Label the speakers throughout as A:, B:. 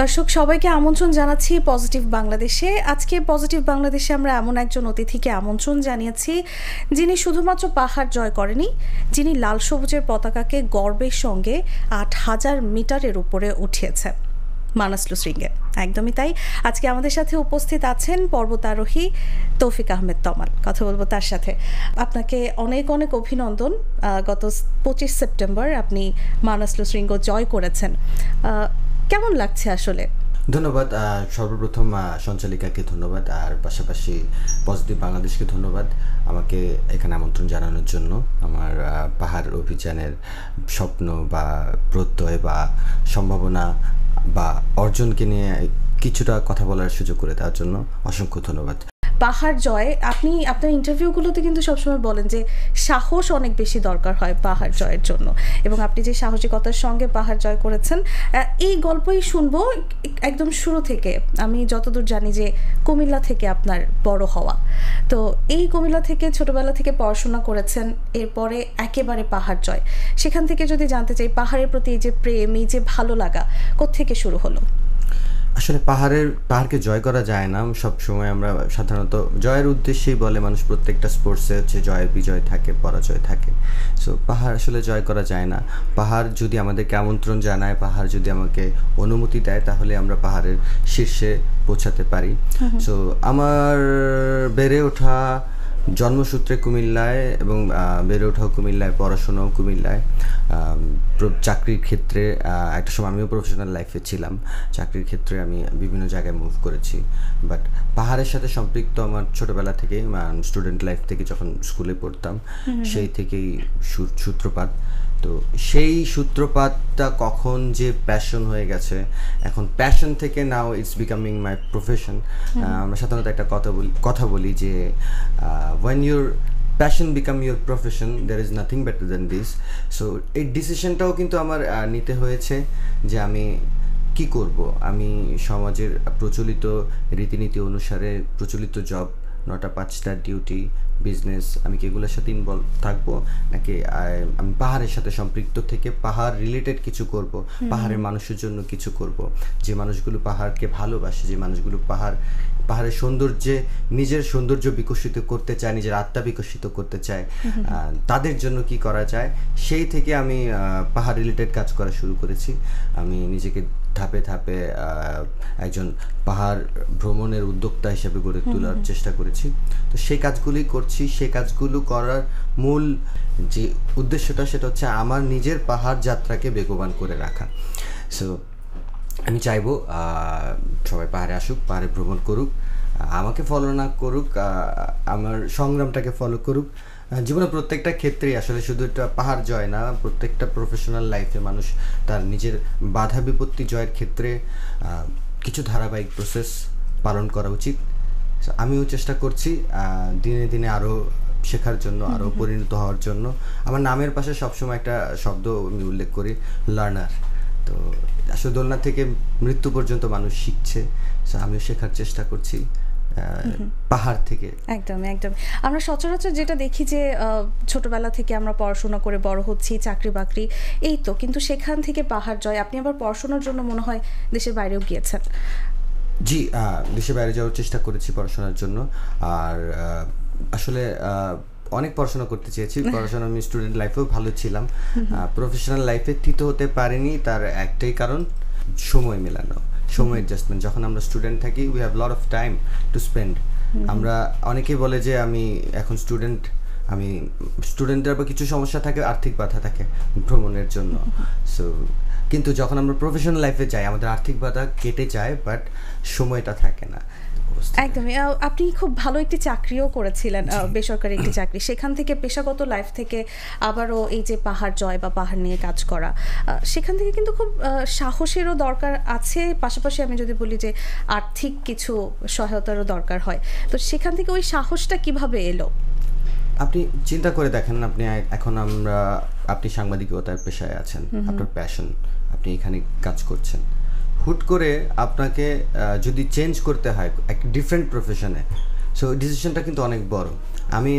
A: দর্শক সবাইকে আমন্ত্রণ জানাচ্ছি পজিটিভ বাংলাদেশে। আজকে পজিটিভ বাংলাদেশে আমরা এমন একজন অতিথিকে আমন্ত্রণ জানিয়েছি যিনি শুধুমাত্র পাহাড় জয় করেনি, যিনি লাল সবুজের পতাকাকে গর্বের সঙ্গে ৮,০০০ মিটারের উপরে উঠিয়েছেন, মানাস লুসরিংয়ে। একদমই তাই। আজকে আমাদের সাথে উপস্থিত আছেন পর্বতারোহী তৌফিক আহমেদ তমাল। কথা বলবো তার সাথে। আপনাকে অনেক অনেক অভিনন্দন। গত ২৫ সেপ্টেম্বর আপনি মানাস লুসরিংগ জয় করেছেন। কেমন লাগছে আসলে?
B: ধন্যবাদ। সর্বপ্রথম সঞ্চালিকাকে ধন্যবাদ, আর পাশাপাশি পজিটিভ বাংলাদেশকে ধন্যবাদ আমাকে এখানে আমন্ত্রণ জানানোর জন্য। আমার পাহাড় অভিযানের স্বপ্ন বা প্রত্যয় বা সম্ভাবনা বা অর্জনকে নিয়ে কিছুটা কথা বলার সুযোগ করে দেওয়ার জন্য অসংখ্য ধন্যবাদ।
A: পাহাড় জয়, আপনি আপনার ইন্টারভিউগুলোতে কিন্তু সবসময় বলেন যে সাহস অনেক বেশি দরকার হয় পাহাড় জয়ের জন্য, এবং আপনি যে সাহসিকতার সঙ্গে পাহাড় জয় করেছেন এই গল্পই শুনবো একদম শুরু থেকে। আমি যতদূর জানি যে কুমিল্লা থেকে আপনার বড় হওয়া, তো এই কুমিল্লা থেকে ছোটবেলা থেকে পড়াশোনা করেছেন, এরপরে একেবারে পাহাড় জয়। সেখান থেকে যদি জানতে চাই পাহাড়ের প্রতি এই যে প্রেম, এই যে ভালো লাগা কোত্থেকে শুরু হলো?
B: আসলে পাহাড়কে জয় করা যায় না। সবসময় আমরা সাধারণত জয়ের উদ্দেশ্যেই বলে মানুষ, প্রত্যেকটা স্পোর্টসে হচ্ছে জয় বিজয় থাকে, পরাজয় থাকে। সো পাহাড় আসলে জয় করা যায় না। পাহাড় যদি আমাদেরকে আমন্ত্রণ জানায়, পাহাড় যদি আমাকে অনুমতি দেয়, তাহলে আমরা পাহাড়ের শীর্ষে পৌঁছাতে পারি। সো আমার বেড়ে ওঠা জন্মসূত্রে কুমিল্লায়, এবং বেড়ে ওঠাও কুমিল্লায়, পড়াশোনাও কুমিল্লায়। চাকরির ক্ষেত্রে একটা সময় আমিও প্রফেশনাল লাইফে ছিলাম। চাকরির ক্ষেত্রে আমি বিভিন্ন জায়গায় মুভ করেছি, বাট পাহাড়ের সাথে সম্পৃক্ত আমার ছোটোবেলা থেকেই। স্টুডেন্ট লাইফ থেকে যখন স্কুলে পড়তাম সেই থেকেই সূত্রপাত। তো সেই সূত্রপাতটা কখন যে প্যাশন হয়ে গেছে, এখন প্যাশন থেকে now it's becoming my profession. আমরা সাধারণত একটা কথা বলি যে when your passion become your profession, there is nothing better than this. So এই ডিসিশনটাও কিন্তু আমার নিতে হয়েছে যে আমি কি করব। আমি সমাজের প্রচলিত রীতিনীতি অনুসারে প্রচলিত জব, ৯টা ৫টার ডিউটি, বিজনেস, আমি কি এগুলোর সাথে ইনভলভ থাকবো, নাকি আমি পাহাড়ের সাথে সম্পৃক্ত থেকে পাহাড় রিলেটেড কিছু করব, পাহাড়ের মানুষের জন্য কিছু করব। যে মানুষগুলো পাহাড়কে ভালোবাসে, যে মানুষগুলো পাহাড়ের সৌন্দর্যে নিজের সৌন্দর্য বিকশিত করতে চায়, নিজের আত্মা বিকশিত করতে চায়, তাদের জন্য কি করা যায়, সেই থেকে আমি পাহাড় রিলেটেড কাজ করা শুরু করেছি। আমি নিজেকে ধাপে ধাপে একজন পাহাড় ভ্রমণের উদ্যোক্তা হিসেবে গড়ে তোলার চেষ্টা করেছি। তো সেই কাজগুলোই করছি। সেই কাজগুলো করার মূল যে উদ্দেশ্যটা, সেটা হচ্ছে আমার নিজের পাহাড় যাত্রাকে বেগবান করে রাখা। সো আমি চাইবো সবাই পাহাড়ে আসুক, পাহাড়ে ভ্রমণ করুক, আমাকে ফলো না করুক, আমার সংগ্রামটাকে ফলো করুক। জীবনের প্রত্যেকটা ক্ষেত্রেই আসলে শুধু একটা পাহাড় জয় না, প্রত্যেকটা প্রফেশনাল লাইফে মানুষ তার নিজের বাধা বিপত্তি জয়ের ক্ষেত্রে কিছু ধারাবাহিক প্রসেস পালন করা উচিত। আমিও চেষ্টা করছি দিনে দিনে আরও শেখার জন্য, আরও পরিণত হওয়ার জন্য। আমার নামের পাশে সবসময় একটা শব্দ আমি উল্লেখ করি, লার্নার। তো আসলে দোলনা থেকে মৃত্যু পর্যন্ত মানুষ শিখছে, আমিও শেখার চেষ্টা করছি পাহাড় থেকে।
A: একদম একদম। আমরা সচরাচর যেটা দেখি যে ছোটবেলা থেকে আমরা পড়াশোনা করে বড় হচ্ছি, চাকরি বাকরি, এই তো, কিন্তু সেখান থেকে পাহাড় জয়। আপনি আবার পড়াশোনার জন্য মনে হয় দেশের বাইরেও গিয়েছেন।
B: জি, দেশের বাইরে যাওয়ার চেষ্টা করেছি পড়াশোনার জন্য। আর আসলে অনেক পড়াশোনা করতে চেয়েছি। পড়াশোনা আমি স্টুডেন্ট লাইফেও ভালো ছিলাম, প্রফেশনাল লাইফে ঠিক হতে পারিনি। তার একটাই কারণ, সময় মেলানো, সময় অ্যাডজাস্টমেন্ট। যখন আমরা স্টুডেন্ট থাকি, we have lot of time to spend. আমরা অনেকেই বলে যে আমি এখন স্টুডেন্টের বা কিছু সমস্যা থাকে, আর্থিক বাধা থাকে ভ্রমণের জন্য। সো কিন্তু যখন আমরা প্রফেশনাল লাইফে যাই, আমাদের আর্থিক বাধা কেটে যায়, বাট সময়টা থাকে না।
A: একদমই। আপনি খুব ভালো একটি চাকরিও করেছিলেন, বেসরকারি একটি চাকরি। সেখান থেকে পেশাগত লাইফ থেকে আবারও এই যে পাহাড় জয় বা পাহাড় নিয়ে কাজ করা, সেখান থেকে কিন্তু খুব সাহসেরও দরকার আছে। পাশাপাশি আমি যদি বলি যে আর্থিক কিছু সহায়তারও দরকার হয়, তো সেখান থেকে ওই সাহসটা কিভাবে এলো?
B: আপনি চিন্তা করে দেখেন, আপনি সাংবাদিকতার পেশায় আছেন, আপনার প্যাশন, আপনি এখানে কাজ করছেন। হুট করে আপনাকে যদি চেঞ্জ করতে হয় এক ডিফারেন্ট প্রফেশনে, সো ডিসিশনটা কিন্তু অনেক বড়। আমি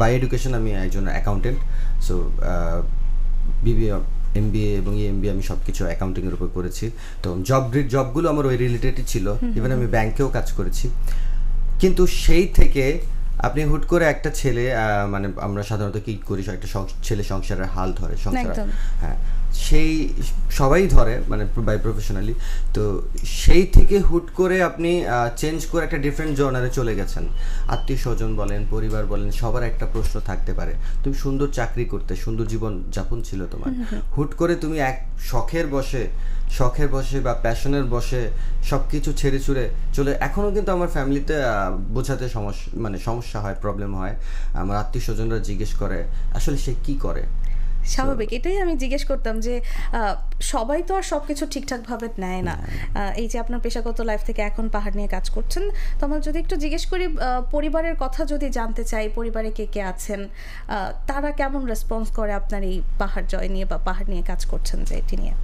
B: বাই এডুকেশন আমি একজন অ্যাকাউন্টেন্ট। সো বিবিএ, এমবিএ এবং এমবিএ আমি সব কিছু অ্যাকাউন্টিংয়ের উপর করেছি। তো জবগুলো আমার ওই রিলেটেডই ছিল, ইভেন আমি ব্যাংকেও কাজ করেছি। কিন্তু সেই থেকে আপনি হুট করে একটা ছেলে, মানে আমরা সাধারণত কি করি, একটা ছেলে সংসারের হাল ধরে, সংসার, হ্যাঁ সেই সবাই ধরে মানে বাই প্রফেশনালি। তো সেই থেকে হুট করে আপনি চেঞ্জ করে একটা ডিফারেন্ট জনারে চলে গেছেন। আত্মীয় স্বজন বলেন, পরিবার বলেন, সবার একটা প্রশ্ন থাকতে পারে, তুমি সুন্দর চাকরি করতে, সুন্দর জীবন যাপন ছিল তোমার, হুট করে তুমি এক শখের বসে বা প্যাশনের বসে সব কিছু ছেড়ে ছুড়ে চলে। এখনও কিন্তু আমার ফ্যামিলিতে বোঝাতে সমস্যা হয়, প্রবলেম হয়। আমার আত্মীয় স্বজনরা জিজ্ঞেস করে আসলে সে কি করে।
A: স্বাভাবিক, এটাই আমি জিজ্ঞেস করতাম যে সবাই তো আর সব কিছু ঠিকঠাকভাবে নেয় না। এই যে আপনার পেশাগত লাইফ থেকে এখন পাহাড় নিয়ে কাজ করছেন, তো আমরা যদি একটু জিজ্ঞেস করি পরিবারের কথা যদি জানতে চাই, পরিবারে কে কে আছেন, তারা কেমন রেসপন্স করে আপনার এই পাহাড় জয় নিয়ে বা পাহাড় নিয়ে কাজ করছেন যে এটি নিয়ে?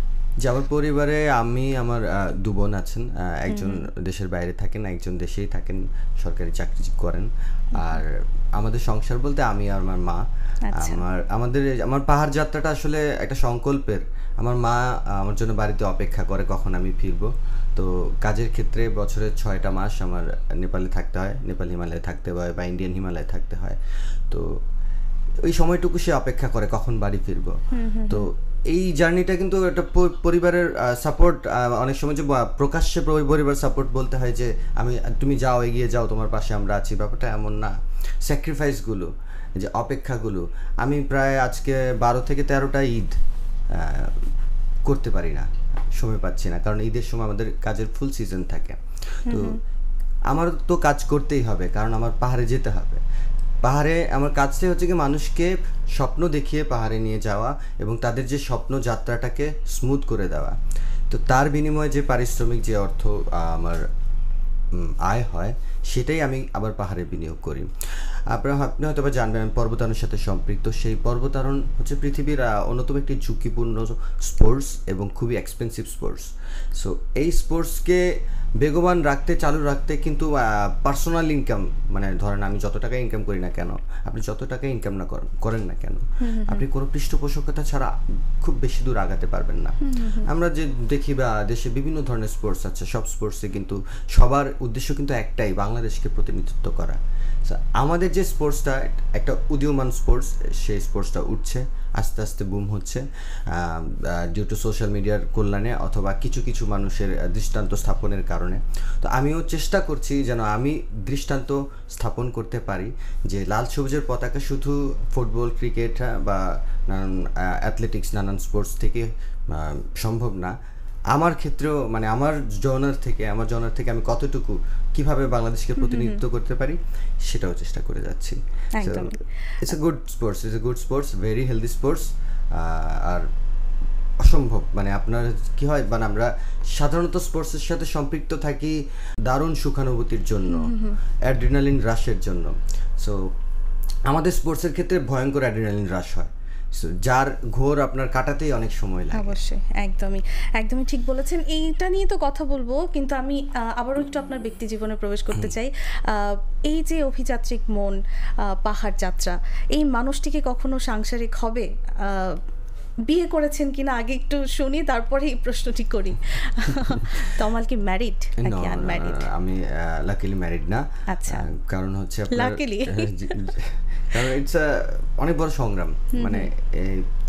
B: যে আমার পরিবারে আমার 2 বোন আছেন, একজন দেশের বাইরে থাকেন, একজন দেশেই থাকেন, সরকারি চাকরি করেন। আর আমাদের সংসার বলতে আমি আর আমার মা। আমার পাহাড় যাত্রাটা আসলে একটা সংকল্পের। আমার মা আমার জন্য বাড়িতে অপেক্ষা করে কখন আমি ফিরবো। তো কাজের ক্ষেত্রে বছরের 6টা মাস আমার নেপালে থাকতে হয়, নেপাল হিমালয়ে থাকতে হয় বা ইন্ডিয়ান হিমালয়ে থাকতে হয়। তো ওই সময়টুকু সে অপেক্ষা করে কখন বাড়ি ফিরবো। তো এই জার্নিটা কিন্তু একটা পরিবারের সাপোর্ট, অনেক সময় যে প্রকাশ্যে পরিবার সাপোর্ট বলতে হয় যে তুমি যাও, এগিয়ে যাও, তোমার পাশে আমরা আছি, ব্যাপারটা এমন না। স্যাক্রিফাইসগুলো, যে অপেক্ষাগুলো, আমি প্রায় আজকে 12 থেকে 13টা ঈদ করতে পারি না, সময় পাচ্ছি না, কারণ ঈদের সময় আমাদের কাজের ফুল সিজন থাকে। তো আমার তো কাজ করতেই হবে, কারণ আমার পাহাড়ে যেতে হবে। পাহাড়ে আমার কাজটাই হচ্ছে কি মানুষকে স্বপ্ন দেখিয়ে পাহাড়ে নিয়ে যাওয়া এবং তাদের যে স্বপ্ন যাত্রাটাকে স্মুথ করে দেওয়া। তো তার বিনিময়ে যে পারিশ্রমিক, যে অর্থ আমার আয় হয়, সেটাই আমি আবার পাহাড়ে বিনিয়োগ করি। আপনি হয়তো বা জানবেন আমি পর্বতারোহণের সাথে সম্পৃক্ত। সেই পর্বতারোহণ হচ্ছে পৃথিবীর অন্যতম একটি ঝুঁকিপূর্ণ স্পোর্টস এবং খুবই এক্সপেন্সিভ স্পোর্টস। সো এই স্পোর্টসকে বেগবান রাখতে, চালু রাখতে কিন্তু পার্সোনাল ইনকাম, মানে ধরেন আমি যত টাকা ইনকাম করি না কেন, আপনি যত টাকা ইনকাম না করেন না কেন, আপনি কোনো পৃষ্ঠপোষকতা ছাড়া খুব বেশি দূর আগাতে পারবেন না। আমরা যে দেখি বা দেশে বিভিন্ন ধরনের স্পোর্টস আছে, সব স্পোর্টসে কিন্তু সবার উদ্দেশ্য কিন্তু একটাই, বাংলাদেশকে প্রতিনিধিত্ব করা। আমাদের যে স্পোর্টসটা একটা উদীয়মান স্পোর্টস, সেই স্পোর্টসটা উঠছে, আস্তে আস্তে বুম হচ্ছে ডিউ টু সোশ্যাল মিডিয়ার কল্যাণে অথবা কিছু কিছু মানুষের দৃষ্টান্ত স্থাপনের কারণে। তো আমিও চেষ্টা করছি যেন আমি দৃষ্টান্ত স্থাপন করতে পারি যে লাল সবুজের পতাকা শুধু ফুটবল, ক্রিকেট বা নানান অ্যাথলেটিক্স, নানান স্পোর্টস থেকে সম্ভব না। আমার ক্ষেত্রেও মানে আমার জনার থেকে আমি কতটুকু কিভাবে বাংলাদেশকে প্রতিনিধিত্ব করতে পারি সেটাও চেষ্টা করে যাচ্ছি। It's a good sports, very healthy sports. আর অসম্ভব মানে আপনার কি হয়, মানে আমরা সাধারণত স্পোর্টসের সাথে সম্পৃক্ত থাকি দারুণ সুখানুভূতির জন্য, অ্যাড্রিনালিন রাশের জন্য। সো আমাদের স্পোর্টসের ক্ষেত্রে ভয়ঙ্কর অ্যাড্রিনালিন রাশ হয়, যার ঘোর আপনার কাটাতেই অনেক সময় লাগে।
A: অবশ্যই, একদমই ঠিক বলেছেন। এইটা নিয়ে তো কথা বলবো, কিন্তু আমি আবারও একটু আপনার ব্যক্তি জীবনে প্রবেশ করতে চাই। এই যে অভিযাত্রিক মন, পাহাড় যাত্রা, এই মানুষটিকে কখনো সাংসারিক হবে? বিয়ে করেছেন কিনা আগে একটু শুনি, তারপরে এই প্রশ্নটি করি। তমাল কি ম্যারিড নাকি আনম্যারিড?
B: আমি লাকিলি ম্যারিড না।
A: আচ্ছা,
B: কারণ হচ্ছে
A: লাকিলি
B: কারণ ইটস অনেক বড় সংগ্রাম, মানে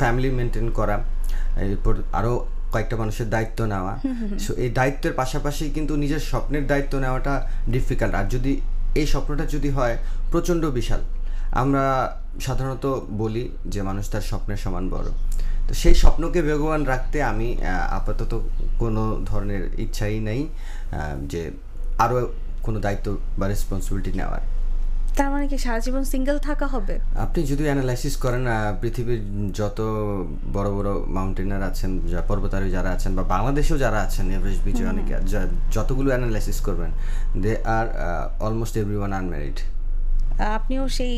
B: ফ্যামিলি মেনটেন করা, এরপর আরো কয়েকটা মানুষের দায়িত্ব নেওয়া। সো এই দায়িত্বের পাশাপাশি কিন্তু নিজের স্বপ্নের দায়িত্ব নেওয়াটা ডিফিকাল্ট। আর যদি এই স্বপ্নটা যদি হয় প্রচণ্ড বিশাল, আমরা সাধারণত বলি যে মানুষ তার স্বপ্নের সমান বড়। তো সেই স্বপ্নকে বেগবান রাখতে আমি আপাতত কোনো ধরনের ইচ্ছাই নেই যে আরও কোনো দায়িত্ব বা রেসপন্সিবিলিটি নেওয়ার।
A: তার মানে কি সারা জীবন সিঙ্গেল থাকা হবে?
B: আপনি যদি অ্যানালাইসিস করেন পৃথিবীর যত বড় বড় মাউন্টেনার আছেন, পর্বতারোহী যারা আছেন বা বাংলাদেশেও যারা আছেন, এভারেস্ট বিজয় অনেকে, যতগুলো অ্যানালাইসিস করবেন, দে আর অলমোস্ট এভরিওয়ান আনম্যারিড।
A: আপনিও সেই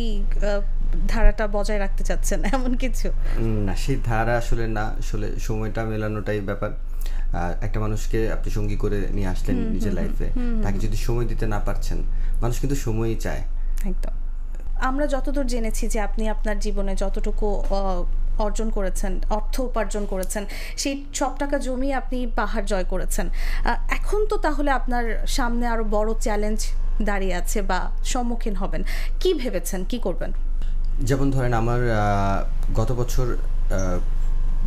A: ধারাটা বজায় রাখতে চাচ্ছেন এমন কিছু?
B: না, সেই ধারা আসলে না, আসলে সময়টা মেলানোটাই ব্যাপার। একটা মানুষকে আপনি সঙ্গী করে নিয়ে আসলেন নিজের লাইফে, তাকে যদি সময় দিতে না পারছেন, মানুষ কিন্তু সময়ই চায়।
A: একদম। আমরা যতদূর জেনেছি যে আপনি আপনার জীবনে যতটুকু অর্জন করেছেন, অর্থ উপার্জন করেছেন, সেই সব টাকা জমিয়ে আপনি পাহাড় জয় করেছেন। এখন তো তাহলে আপনার সামনে আরো বড় চ্যালেঞ্জ দাঁড়িয়ে আছে বা সম্মুখীন হবেন, কি ভেবেছেন, কি করবেন?
B: যেমন ধরেন আমার গত বছর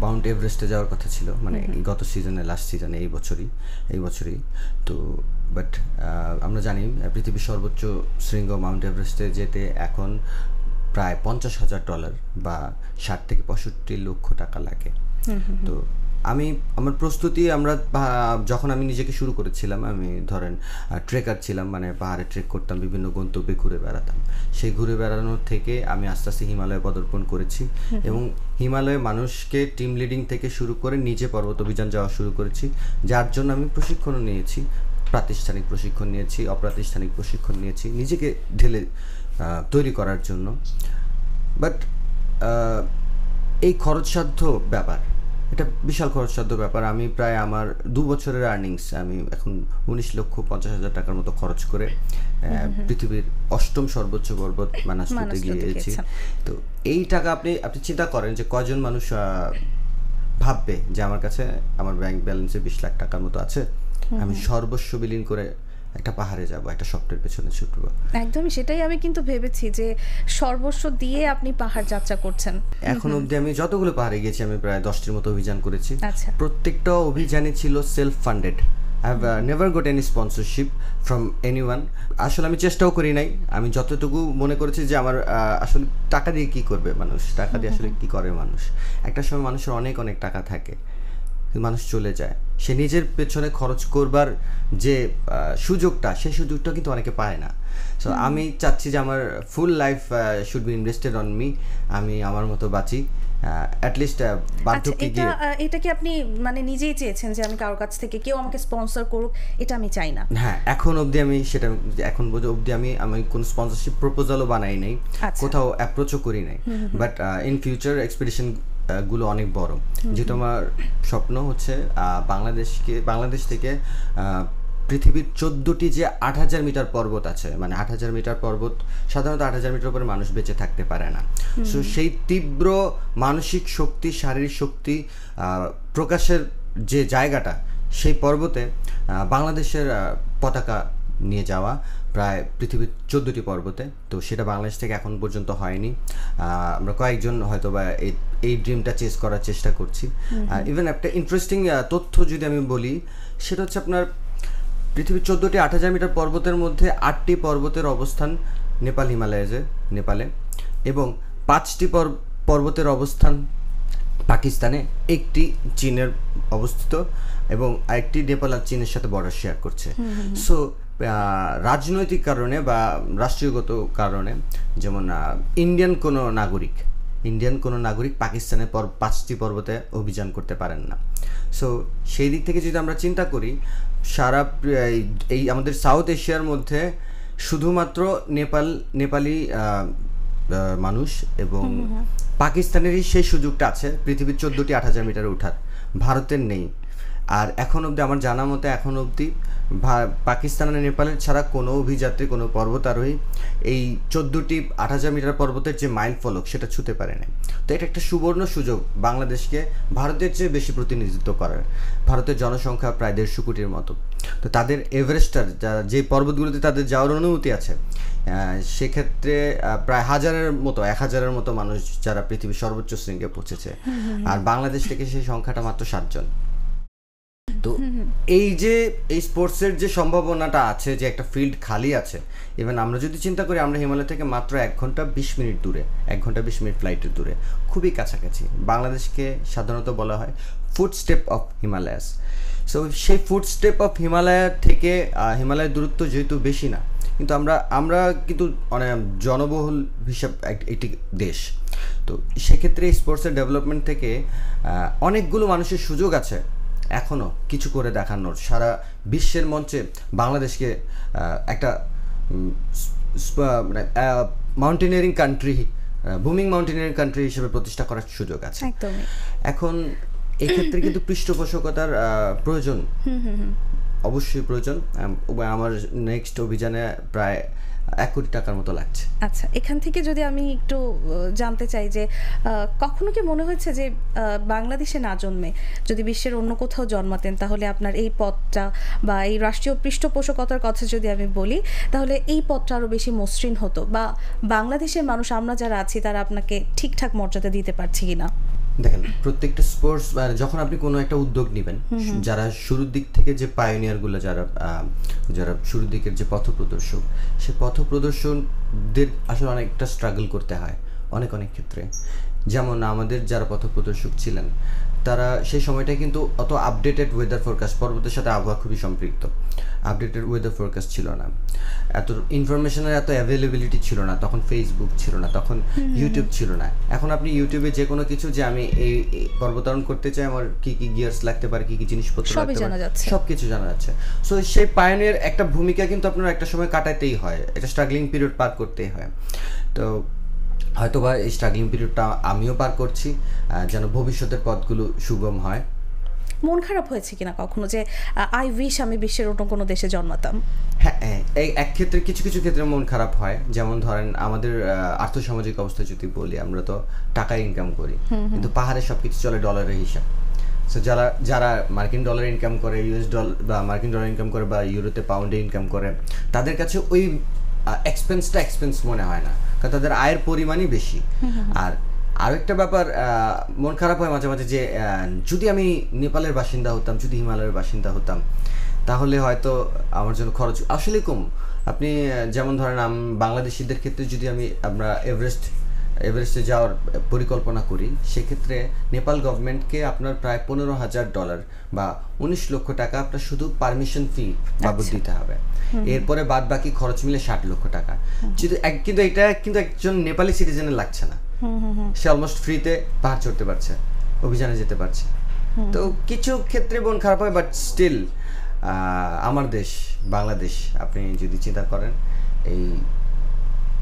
B: মাউন্ট এভারেস্টে যাওয়ার কথা ছিল, মানে গত সিজনে, লাস্ট সিজনে, এই বছরই তো। বাট আমরা জানি পৃথিবীর সর্বোচ্চ শৃঙ্গ মাউন্ট এভারেস্টে যেতে এখন প্রায় $50,000 বা 60 থেকে 65 লক্ষ টাকা লাগে। তো আমার প্রস্তুতি, যখন আমি নিজেকে শুরু করেছিলাম, আমি ধরেন ট্রেকার ছিলাম, মানে পাহাড়ে ট্রেক করতাম, বিভিন্ন গন্তব্যে ঘুরে বেড়াতাম। সেই ঘুরে বেড়ানোর থেকে আমি আস্তে আস্তে হিমালয়ে পদার্পণ করেছি এবং হিমালয়ে মানুষকে টিম লিডিং থেকে শুরু করে নিজে পর্বত অভিযান যাওয়া শুরু করেছি, যার জন্য আমি প্রশিক্ষণও নিয়েছি, প্রাতিষ্ঠানিক প্রশিক্ষণ নিয়েছি, অপ্রাতিষ্ঠানিক প্রশিক্ষণ নিয়েছি, নিজেকে ঢেলে তৈরি করার জন্য। বাট এই খরচসাধ্য ব্যাপার, এটা বিশাল খরচসাধ্য ব্যাপার। আমি প্রায় আমার 2 বছরের আর্নিংস আমি এখন 19,50,000 টাকার মতো খরচ করে পৃথিবীর 8ম সর্বোচ্চ পর্বত মানাসপুরতে গিয়েছি। তো এই টাকা আপনি চিন্তা করেন যে কয়জন মানুষ ভাববে যে আমার কাছে আমার ব্যাংক ব্যালেন্সে 20 লাখ টাকার মতো আছে, আমি সর্বস্ব বিলীন করে একটা পাহাড়ে যাব, একটা স্বপ্নের পেছনে ছুটব।
A: একদমই সেটাই আমি কিন্তু ভেবেছি যে সর্বস্ব দিয়ে আপনি পাহাড় যাত্রা করছেন।
B: এখন অবধি আমি যতগুলো পাহাড়ে গেছি, আমি প্রায় 10টির মতো অভিযান করেছি।
A: আচ্ছা।
B: প্রত্যেকটা অভিযানই ছিল self funded. I have never goat any sponsorship from anyone. আসলে আমি চেষ্টাও করি নাই। আমি যতটুকু মনে করেছি যে আমার আসলে টাকা দিয়ে কি করবে মানুষ, টাকা দিয়ে আসলে কি করে মানুষ। একটা সময় মানুষের অনেক অনেক টাকা থাকে, মানুষ চলে যায়, সে নিজের পেছনে খরচ করবার যে সুযোগটা, সেই সুযোগটা কিন্তু অনেকে পায় না। সো আমি চাচ্ছি যে আমার full life should be invested on me, আমি আমার মতো বাঁচি, অ্যাটলিস্ট বার্ধক্যে গিয়ে।
A: এটা কি আপনি মানে নিজেই চেয়েছেন যে আমি কারোর কাছ থেকে কেউ আমাকে স্পন্সর করুক, এটা আমি চাই না?
B: হ্যাঁ, এখন অবধি আমি সেটা, এখন অবধি আমি কোনো স্পন্সরশিপ প্রপোজালও বানাই নাই, কোথাও অ্যাপ্রোচও করি নাই। বাট ইন ফিউচার এক্সপেডিশন গুলো অনেক বড়, যেহেতু আমার স্বপ্ন হচ্ছে বাংলাদেশ থেকে পৃথিবীর 14টি যে 8,000 মিটার পর্বত আছে, মানে 8,000 মিটার পর্বত, সাধারণত 8,000 মিটার উপরে মানুষ বেঁচে থাকতে পারে না। সো সেই তীব্র মানসিক শক্তি, শারীরিক শক্তি প্রকাশের যে জায়গাটা, সেই পর্বতে বাংলাদেশের পতাকা নিয়ে যাওয়া, প্রায় পৃথিবীর 14টি পর্বতে। তো সেটা বাংলাদেশ থেকে এখন পর্যন্ত হয়নি। আমরা কয়েকজন হয়তো বা এই ড্রিমটা চেস করার চেষ্টা করছি। ইভেন একটা ইন্টারেস্টিং তথ্য যদি আমি বলি, সেটা হচ্ছে আপনার পৃথিবীর 14টি 8,000 মিটার পর্বতের মধ্যে 8টি পর্বতের অবস্থান নেপালে, এবং 5টি পর্বতের অবস্থান পাকিস্তানে, একটি চীনের অবস্থিত, এবং আরেকটি নেপাল আর চীনের সাথে বর্ডার শেয়ার করছে। সো রাজনৈতিক কারণে বা রাষ্ট্রীয়গত কারণে, যেমন ইন্ডিয়ান কোনো নাগরিক পাকিস্তানের 5টি পর্বতে অভিযান করতে পারেন না। সো সেই দিক থেকে যদি আমরা চিন্তা করি, সারা এই আমাদের সাউথ এশিয়ার মধ্যে শুধুমাত্র নেপালি মানুষ এবং পাকিস্তানেরই সেই সুযোগটা আছে পৃথিবীর 14টি 8,000 মিটারে ওঠার, ভারতের নেই। আর এখন অবধি আমার জানা মতে পাকিস্তান আর নেপালের ছাড়া কোনো অভিযাত্রী, কোনো পর্বতারোহী এই 14টি 8,000 মিটার পর্বতের যে মাইল ফলক, সেটা ছুঁতে পারে না। তো এটা একটা সুবর্ণ সুযোগ বাংলাদেশকে ভারতের চেয়ে বেশি প্রতিনিধিত্ব করার। ভারতের জনসংখ্যা প্রায় 150 কোটির মতো। তো তাদের এভারেস্টার, যে পর্বতগুলোতে তাদের যাওয়ার অনুমতি আছে, সেক্ষেত্রে প্রায় 1,000-এর মতো মানুষ যারা পৃথিবীর সর্বোচ্চ শৃঙ্গে পৌঁছেছে, আর বাংলাদেশ থেকে সেই সংখ্যাটা মাত্র 7 জন। তো এই স্পোর্টসের যে সম্ভাবনাটা আছে, যে একটা ফিল্ড খালি আছে, ইভেন আমরা যদি চিন্তা করি, আমরা হিমালয় থেকে মাত্র 1 ঘন্টা 20 মিনিট দূরে, 1 ঘন্টা 20 মিনিট ফ্লাইটের দূরে, খুবই কাছাকাছি। বাংলাদেশকে সাধারণত বলা হয় ফুটস্টেপ অফ হিমালয়াস। সো সেই ফুটস্টেপ অফ হিমালয়ের থেকে হিমালয়ের দূরত্ব যেহেতু বেশি না, কিন্তু আমরা কিন্তু অনেক জনবহুল হিসাব একটি দেশ। তো সেক্ষেত্রে স্পোর্টসের ডেভেলপমেন্ট থেকে অনেকগুলো মানুষের সুযোগ আছে এখনও কিছু করে দেখানোর। সারা বিশ্বের মঞ্চে বাংলাদেশকে একটা mountaineering country, booming mountaineering country হিসেবে প্রতিষ্ঠা করার সুযোগ আছে। এখন এক্ষেত্রে কিন্তু পৃষ্ঠপোষকতার প্রয়োজন, অবশ্যই প্রয়োজন। আমার নেক্সট অভিযানে প্রায় 1 কোটি টাকার মতো লাগছে।
A: আচ্ছা, এখান থেকে যদি আমি একটু জানতে চাই যে কখনো কি মনে হয়েছে যে বাংলাদেশে না জন্মে যদি বিশ্বের অন্য কোথাও জন্মাতেন তাহলে আপনার এই পথটা বা এই রাষ্ট্রীয় পৃষ্ঠপোষকতার কথা যদি আমি বলি তাহলে এই পথটা আরও বেশি মসৃণ হতো, বা বাংলাদেশের মানুষ আমরা যারা আছি তারা আপনাকে ঠিকঠাক মর্যাদা দিতে পারছি কিনা?
B: দেখেন, প্রত্যেকটা স্পোর্টস যখন আপনি কোনো একটা উদ্যোগ নেবেন, যারা শুরুর দিক থেকে যে পায়োনিয়ারগুলো, যারা শুরুর দিকের যে পথপ্রদর্শক, সে পথপ্রদর্শকদের আসলে অনেকটা স্ট্রাগল করতে হয় অনেক ক্ষেত্রে। যেমন আমাদের যারা পথপ্রদর্শক ছিলেন তারা সেই সময়টা কিন্তু অত আপডেটেড ওয়েদার ফোরকাস্ট, পর্বতের সাথে আবহাওয়া খুবই সম্পৃক্ত, আপডেটেড ওয়েদার ফোরকাস্ট ছিল না, এত ইনফরমেশনের এত অ্যাভেলেবিলিটি ছিল না, তখন ফেসবুক ছিল না, তখন ইউটিউব ছিল না। এখন আপনি ইউটিউবে যে কোনো কিছু, যে আমি এই পর্বতারোহণ করতে চাই, আমার কি কি গিয়ার্স লাগতে পারে, কি কি জিনিসপত্র লাগতে পারে, সব কিছু জানা যাচ্ছে। সো সেই পায়োনিয়ার একটা ভূমিকা কিন্তু আপনার একটা সময় কাটাতেই হয়, এটা স্ট্রাগলিং পিরিয়ড পার করতেই হয়। তো হয়তোবা এই স্ট্রাগলিং পিরিয়ডটা আমিও পার করছি, যেন ভবিষ্যতের পথগুলো সুগম হয়।
A: মন খারাপ হয়েছে কিনা কখনো যে আই উইশ আমি বিশ্বের অন্য কোনো দেশে জন্মাতাম?
B: হ্যাঁ, এই এক ক্ষেত্রে কিছু ক্ষেত্রে মন খারাপ হয়। যেমন ধরেন আমাদের আর্থসামাজিক অবস্থা যদি বলি, আমরা তো টাকা ইনকাম করি, কিন্তু পাহাড়ে সবকিছু চলে ডলারের হিসাব। সো যারা মার্কিন ডলার ইনকাম করে, ইউএস ডলার বা মার্কিন ডলার ইনকাম করে, বা ইউরোতে পাউন্ডে ইনকাম করে, তাদের কাছে ওই এক্সপেন্স মনে হয় না, কারণ তাদের আয়ের পরিমাণই বেশি। আর আরেকটা ব্যাপার মন খারাপ হয় মাঝে মাঝে যে যদি আমি নেপালের বাসিন্দা হতাম, যদি হিমালয়ের বাসিন্দা হতাম, তাহলে হয়তো আমার জন্য খরচ আসলে কম। আপনি যেমন ধরেন বাংলাদেশিদের ক্ষেত্রে যদি আমরা এভারেস্টে যাওয়ার পরিকল্পনা করি, সেক্ষেত্রে নেপাল গভর্নমেন্টকে আপনার প্রায় $15,000 বা 19 লক্ষ টাকা আপনার শুধু পারমিশন ফি বাবদ দিতে হবে। এরপরে বাদ বাকি খরচ মিলে 60 লক্ষ টাকা। কিন্তু এটা কিন্তু একজন নেপালি সিটিজেনের লাগছে না, সে অলমোস্ট ফ্রিতে পাহাড় চড়তে পারছে, অভিযানে যেতে পারছে। তো কিছু ক্ষেত্রে মন খারাপ হয়, বাট স্টিল আমার দেশ বাংলাদেশ আপনি যদি চিন্তা করেন,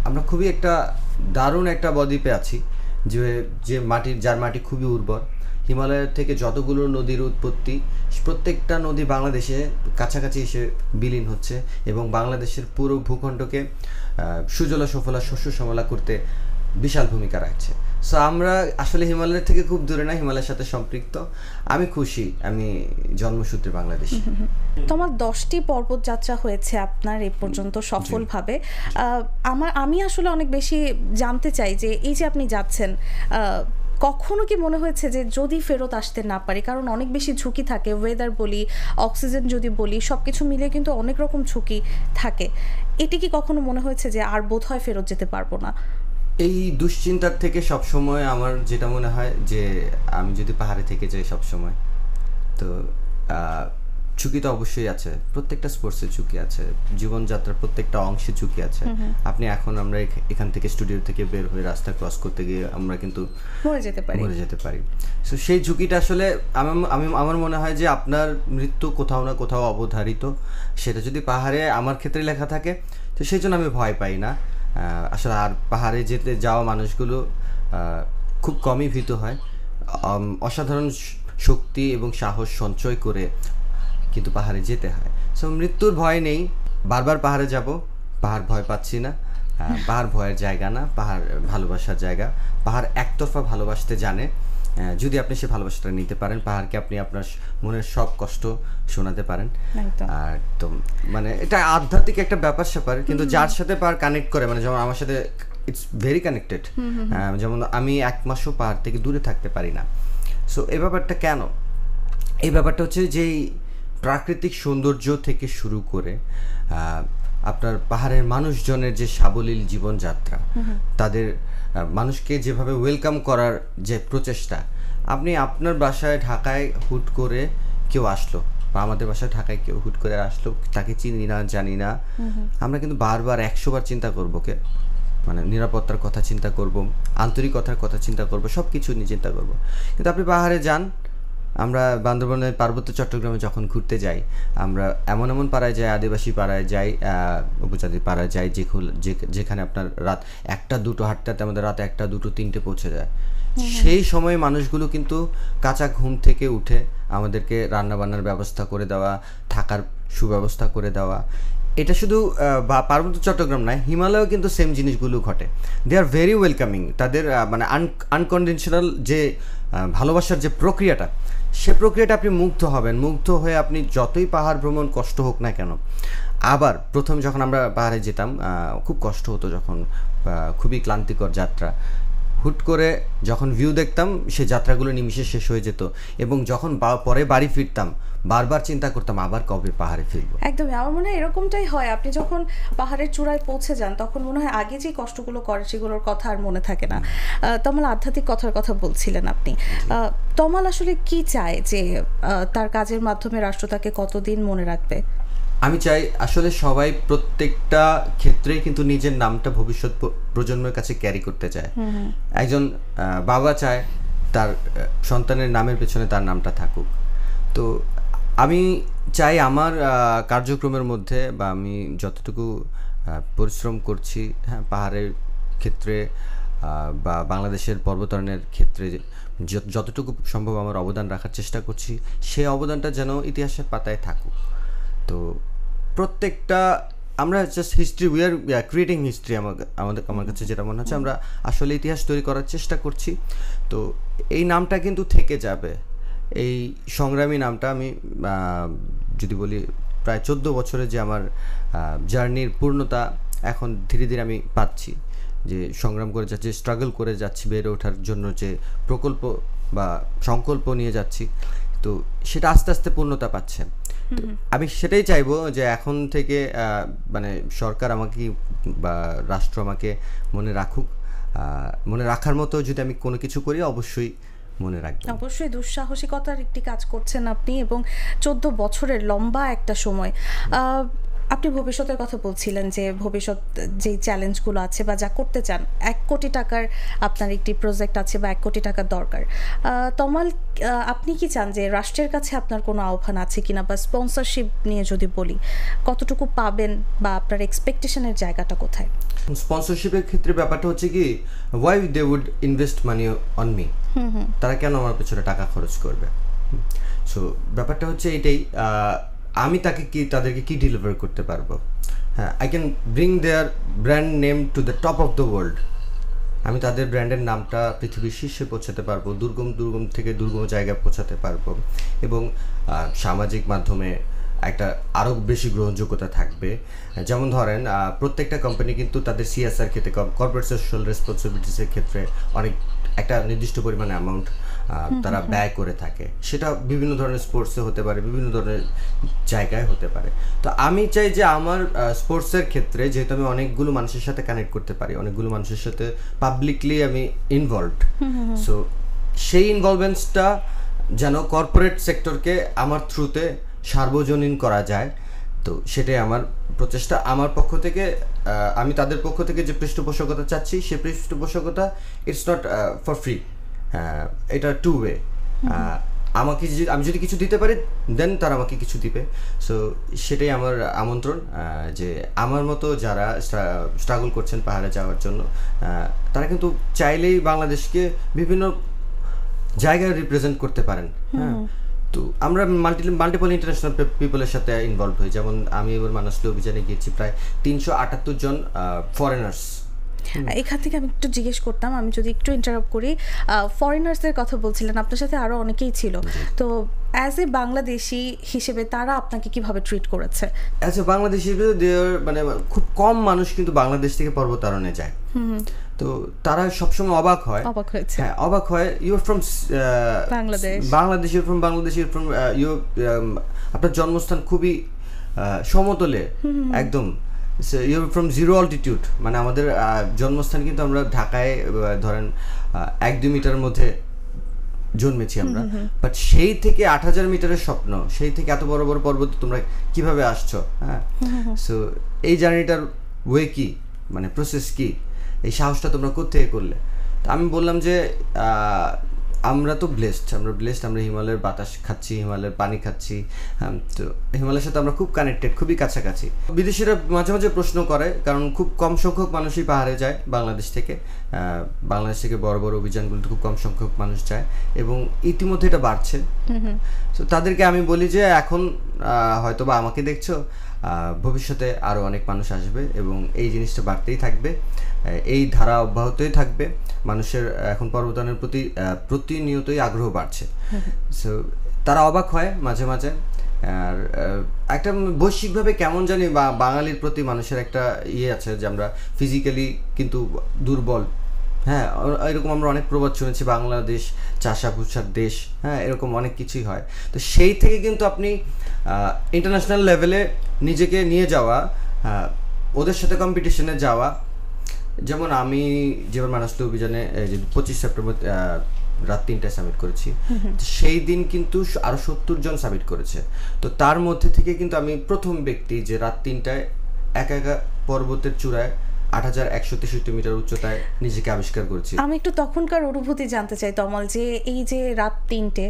B: আমরা খুবই একটা দারুণ একটা বদ্বীপে আছি, যার মাটি খুবই উর্বর। হিমালয়ের থেকে যতগুলো নদীর উৎপত্তি, প্রত্যেকটা নদী বাংলাদেশে কাছাকাছি এসে বিলীন হচ্ছে, এবং বাংলাদেশের পুরো ভূখণ্ডকে সুজলা সুফলা শস্য শ্যামলা করতে বিশাল ভূমিকা রাখছে। সো আমরা আসলে হিমালয়ের থেকে খুব দূরে না, হিমালয়ের সাথে সম্পৃক্ত। আমি খুশি আমি জন্মসূত্রে বাংলাদেশি।
A: তোমার 10টি পর্বত যাত্রা হয়েছে আপনার এ পর্যন্ত সফলভাবে। আমি আসলে অনেক বেশি জানতে চাই যে এই যে আপনি যাচ্ছেন, কখনো কি মনে হয়েছে যে যদি ফেরত আসতে না পারি, কারণ অনেক বেশি ঝুঁকি থাকে, ওয়েদার বলি, অক্সিজেন যদি বলি, সব কিছু মিলে কিন্তু অনেক রকম ঝুঁকি থাকে, এটি কি কখনো মনে হয়েছে যে আর বোধহয় ফেরত যেতে পারবো না?
B: এই দুশ্চিন্তার থেকে সবসময় আমার যেটা মনে হয় যে আমি যদি পাহাড়ে থেকে যাই সবসময়, তো ঝুঁকি তো অবশ্যই আছে, প্রত্যেকটা স্পোর্টসের ঝুঁকি আছে, জীবনযাত্রার প্রত্যেকটা অংশে ঝুঁকি আছে। আমরা এখান থেকে স্টুডিও থেকে বের হয়ে রাস্তা ক্রস করতে গিয়ে আমরা কিন্তু মরে যেতে পারি। সো সেই ঝুঁকিটা আসলে আমার মনে হয় যে আপনার মৃত্যু কোথাও না কোথাও অবধারিত, সেটা যদি পাহাড়ে আমার ক্ষেত্রে লেখা থাকে, তো সেই জন্য আমি ভয় পাই না আসলে। আর পাহাড়ে যেতে যাওয়া মানুষগুলো খুব কমই ভীত হয়, অসাধারণ শক্তি এবং সাহস সঞ্চয় করে কিন্তু পাহাড়ে যেতে হয়। সো মৃত্যুর ভয় নেই, বারবার পাহাড়ে যাব, পাহাড় ভয় পাচ্ছি না, পাহাড় ভয়ের জায়গা না, পাহাড় ভালোবাসার জায়গা। পাহাড় একতরফা ভালোবাসতে জানে, যদি আপনি সে ভালোবাসাটা নিতে পারেন, পাহাড়কে আপনি আপনার মনের সব কষ্ট শোনাতে পারেন। আর তো মানে এটা আধ্যাত্মিক একটা ব্যাপার স্যাপার, কিন্তু যার সাথে পাহাড় কানেক্ট করে, মানে যেমন আমার সাথে ইটস ভেরি কানেক্টেড। যেমন আমি 1 মাসও পাহাড় থেকে দূরে থাকতে পারি না। সো এই ব্যাপারটা কেন? এই ব্যাপারটা হচ্ছে যেই প্রাকৃতিক সৌন্দর্য থেকে শুরু করে আপনার পাহাড়ের মানুষজনের যে সাবলীল জীবনযাত্রা, তাদের মানুষকে যেভাবে ওয়েলকাম করার যে প্রচেষ্টা, আপনি আপনার বাসায় ঢাকায় হুট করে কেউ আসলো, বা আমাদের বাসায় ঢাকায় কেউ হুট করে আসলো, তাকে চিনি না জানি না, আমরা কিন্তু বারবার 100 বার চিন্তা করবো, মানে নিরাপত্তার কথা চিন্তা করব, আন্তরিকতার কথা চিন্তা করব, সব কিছু নিয়ে চিন্তা করব। কিন্তু আপনি পাহাড়ে যান, আমরা বান্দরবানের পার্বত্য চট্টগ্রামে যখন ঘুরতে যাই, আমরা এমন পাড়ায় যাই, আদিবাসী পাড়ায় যাই, উপজাতি পাড়ায় যাই, যেখানে আপনার রাত 1-2 হাঁটতে হাঁটতে আমাদের রাত 1, 2, 3 পৌঁছে যায়। সেই সময় মানুষগুলো কিন্তু কাঁচা ঘুম থেকে উঠে আমাদেরকে রান্নাবান্নার ব্যবস্থা করে দেওয়া, থাকার সুব্যবস্থা করে দেওয়া, এটা শুধু পার্বত্য চট্টগ্রাম নয়, হিমালয়েও কিন্তু সেম জিনিসগুলো ঘটে। দে আর ভেরি ওয়েলকামিং। তাদের মানে আনকন্ডিশনাল যে ভালোবাসার যে প্রক্রিয়াটা, সে প্রক্রিয়াটা আপনি মুগ্ধ হবেন। মুগ্ধ হয়ে আপনি যতই পাহাড় ভ্রমণ কষ্ট হোক না কেন, আবার প্রথম যখন আমরা পাহাড়ে যেতাম খুব কষ্ট হতো, যখন খুবই ক্লান্তিকর যাত্রা, হুট করে যখন ভিউ দেখতাম সে যাত্রাগুলো নিমিষে শেষ হয়ে যেত, এবং যখন পরে বাড়ি ফিরতাম বারবার চিন্তা করতাম আবার কবে পাহাড়ে ফিরবো।
A: একদমই, আমার মনে হয় এরকমটাই হয়। আপনি যখন পাহাড়ের চূড়ায় পৌঁছে যান তখন মনে হয় আগে যে কষ্টগুলো করে সেগুলোর কথা আর মনে থাকে না। তমাল আধ্যাত্মিক কথার কথা বলছিলেন আপনি। তমাল আসলে কি চায় যে তার কাজের মাধ্যমে রাষ্ট্র তাকে কতদিন মনে রাখবে?
B: আমি চাই আসলে সবাই প্রত্যেকটা ক্ষেত্রেই কিন্তু নিজের নামটা ভবিষ্যৎ প্রজন্মের কাছে ক্যারি করতে চায়। একজন বাবা চায় তার সন্তানের নামের পেছনে তার নামটা থাকুক। তো আমি চাই আমার কার্যক্রমের মধ্যে, বা আমি যতটুকু পরিশ্রম করছি, হ্যাঁ, পাহাড়ের ক্ষেত্রে বা বাংলাদেশের পর্বতারোহণের ক্ষেত্রে যতটুকু সম্ভব আমার অবদান রাখার চেষ্টা করছি, সেই অবদানটা যেন ইতিহাসের পাতায় থাকুক। তো প্রত্যেকটা আমরা just history, we are creating history. আমার কাছে যেটা মনে হচ্ছে, আমরা আসলে ইতিহাস তৈরি করার চেষ্টা করছি। তো এই নামটা কিন্তু থেকে যাবে, এই সংগ্রামী নামটা। আমি যদি বলি প্রায় 14 বছরে যে আমার জার্নির পূর্ণতা এখন ধীরে ধীরে আমি পাচ্ছি, যে সংগ্রাম করে যাচ্ছি, স্ট্রাগল করে যাচ্ছি, বেড়ে ওঠার জন্য যে প্রকল্প বা সংকল্প নিয়ে যাচ্ছি, তো সেটা আস্তে আস্তে পূর্ণতা পাচ্ছে। তো আমি সেটাই চাইবো যে এখন থেকে মানে সরকার আমাকে বা রাষ্ট্র আমাকে মনে রাখুক। মনে রাখার মতো যদি আমি কোনো কিছু করি অবশ্যই মনে রাখবেন।
A: অবশ্যই দুঃসাহসিকতার একটি কাজ করছেন আপনি, এবং 14 বছরের লম্বা একটা সময়। আপনি ভবিষ্যতের কথা বলছিলেন যে ভবিষ্যৎ যে চ্যালেঞ্জগুলো আছে বা যা করতে চান, 1 কোটি টাকার আপনার একটি প্রজেক্ট আছে বা 1 কোটি টাকার দরকার। তমাল, আপনি কি চান যে রাষ্ট্রের কাছে আপনার কোনো আহ্বান আছে কিনা, বা স্পন্সরশিপ নিয়ে যদি বলি কতটুকু পাবেন, বা আপনার এক্সপেকটেশনের জায়গাটা কোথায়?
B: স্পন্সরশিপের ক্ষেত্রে ব্যাপারটা হচ্ছে কি, why they would invest money on me? তারা কেন আমার পেছনে টাকা খরচ করবে? সো ব্যাপারটা হচ্ছে এটাই, আমি তাদেরকে কি ডেলিভার করতে পারবো? হ্যাঁ, I can bring their brand name to the top of the world. আমি তাদের ব্র্যান্ডের নামটা পৃথিবীর শীর্ষে পৌঁছাতে পারবো, দুর্গম থেকে দুর্গম জায়গায় পৌঁছাতে পারবো, এবং সামাজিক মাধ্যমে একটা আরও বেশি গ্রহণযোগ্যতা থাকবে। যেমন ধরেন প্রত্যেকটা কোম্পানি কিন্তু তাদের সিএসআর ক্ষেত্রে, কর্পোরেট সোশ্যাল রেসপন্সিবিলিটিসের ক্ষেত্রে অনেক একটা নির্দিষ্ট পরিমাণে অ্যামাউন্ট তারা ব্যয় করে থাকে। সেটা বিভিন্ন ধরনের স্পোর্টসে হতে পারে, বিভিন্ন ধরনের জায়গায় হতে পারে। তো আমি চাই যে আমার স্পোর্টসের ক্ষেত্রে, যেহেতু আমি অনেকগুলো মানুষের সাথে কানেক্ট করতে পারি, অনেকগুলো মানুষের সাথে পাবলিকলি আমি ইনভলভড, সো সেই ইনভলভমেন্টসটা যেন কর্পোরেট সেক্টরকে আমার থ্রুতে সার্বজনীন করা যায়। তো সেটাই আমার প্রচেষ্টা। আমার পক্ষ থেকে, আমি তাদের পক্ষ থেকে যে পৃষ্ঠপোষকতা চাচ্ছি, সেই পৃষ্ঠপোষকতা ইটস নট ফর ফ্রি, এটা টু ওয়ে। আমি যদি কিছু দিতে পারি, দেন তারা আমাকে কিছু দিবে। সো সেটাই আমার আমন্ত্রণ, যে আমার মতো যারা স্ট্রাগল করছেন পাহাড়ে যাওয়ার জন্য, তারা কিন্তু চাইলেই বাংলাদেশকে বিভিন্ন জায়গায় রিপ্রেজেন্ট করতে পারেন। হ্যাঁ, তো আমরা মাল্টিপল ইন্টারন্যাশনাল পিপলের সাথে ইনভলভ হই। যেমন আমি এবার মানাসলি অভিযানে গিয়েছি, প্রায় 378 জন ফরেনার্স।
A: এখান থেকে আমি একটু জিজ্ঞেস করতাম, আমি যদি একটু ইন্টারাপ্ট করি, ফরেনার্সদের কথা বলছিলেন, আপনার সাথে আরও অনেকেই ছিল, তো অ্যাজ এ বাংলাদেশি হিসেবে তারা আপনাকে কিভাবে ট্রিট করেছে?
B: অ্যাজ এ বাংলাদেশি হিসেবে মানে খুব কম মানুষ কিন্তু বাংলাদেশ থেকে পর্বতারোহণে যায়। তো তারা সবসময় অবাক হয়। হ্যাঁ, অবাক হয়। You are from Bangladesh, you from Bangladesh, you from আপনার জন্মস্থান খুবই সমতলে, একদম ইউ ফ্রম জিরো অল্টিটিউড। মানে আমাদের জন্মস্থান কিন্তু আমরা ঢাকায় ধরেন 1-2 মিটারের মধ্যে জন্মেছি আমরা, বাট সেই থেকে 8000 মিটারের স্বপ্ন, সেই থেকে এত বড় বড় পর্বত তোমরা কিভাবে আসছো? হ্যাঁ, সো এই জার্নিটার ওয়ে কি, মানে প্রসেস কি, এই সাহসটা তোমরা কোত্থেকে করলে? তো আমি বললাম যে আমরা তো ব্লেসড, আমরা হিমালয়ের বাতাস খাচ্ছি, হিমালয়ের পানি খাচ্ছি। তো হিমালয়ের সাথে আমরা খুব কানেক্টেড, খুবই কাছাকাছি। বিদেশিরা মাঝে মাঝে প্রশ্ন করে, কারণ খুব কম সংখ্যক মানুষই পাহাড়ে যায় বাংলাদেশ থেকে। বড় বড় অভিযানগুলোতে খুব কম সংখ্যক মানুষ যায়, এবং ইতিমধ্যে এটা বাড়ছে। তো তাদেরকে আমি বলি যে এখন হয়তো বা আমাকে দেখছো, ভবিষ্যতে আরও অনেক মানুষ আসবে এবং এই জিনিসটা বাড়তেই থাকবে, এই ধারা অব্যাহতই থাকবে। মানুষের এখন পর্বতারোহণের প্রতি প্রতিনিয়তই আগ্রহ বাড়ছে। সো তারা অবাক হয় মাঝে মাঝে। আর একটা বৈশ্বিকভাবে কেমন জানি বাঙালির প্রতি মানুষের একটা ইয়ে আছে যে আমরা ফিজিক্যালি কিন্তু দুর্বল। হ্যাঁ, এরকম আমরা অনেক প্রবাদ শুনেছি, বাংলাদেশ চাষা ভুষার দেশ, হ্যাঁ, এরকম অনেক কিছুই হয়। তো সেই থেকে কিন্তু আপনি ইন্টারন্যাশনাল লেভেলে নিজেকে নিয়ে যাওয়া, ওদের সাথে কম্পিটিশনে যাওয়া, যেমন আমি যেবার মানাসলু অভিযানে যে 25 সেপ্টেম্বর রাত 3টায় সাবমিট করেছি, সেই দিন কিন্তু আরও 70 জন সাবমিট করেছে। তো তার মধ্যে থেকে কিন্তু আমি প্রথম ব্যক্তি যে রাত 3টায় একা একা পর্বতের চূড়ায় 8163 মিটার উচ্চতায় নিজেকে আবিষ্কার করেছি।
A: আমি একটু তখনকার অনুভূতি জানতে চাই তমাল, যে এই যে রাত 3টে